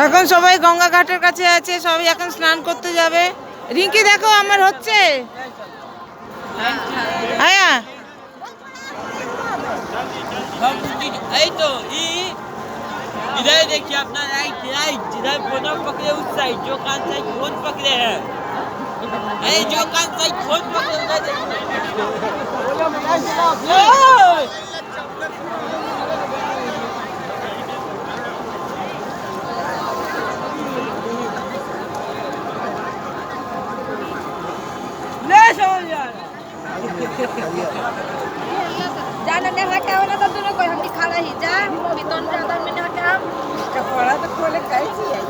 এখন সবাই গঙ্গা ঘাটের কাছে আছে, সবাই এখন স্নান করতে যাবে। রিঙ্কি দেখো আমার হচ্ছে। আয়া এই তো इधर देखिए अपना राइट राइट जिधर फोन पकड़े उस साइड जो कान साइड फोन पकड़े हैं जो कान साइड फोन पकड़े उधर जाना नहीं हटा होना तो दोनों को हम दिखा रही जा मोहित दोनों ज्यादा में हटा कपड़ा तो खोले कैसी है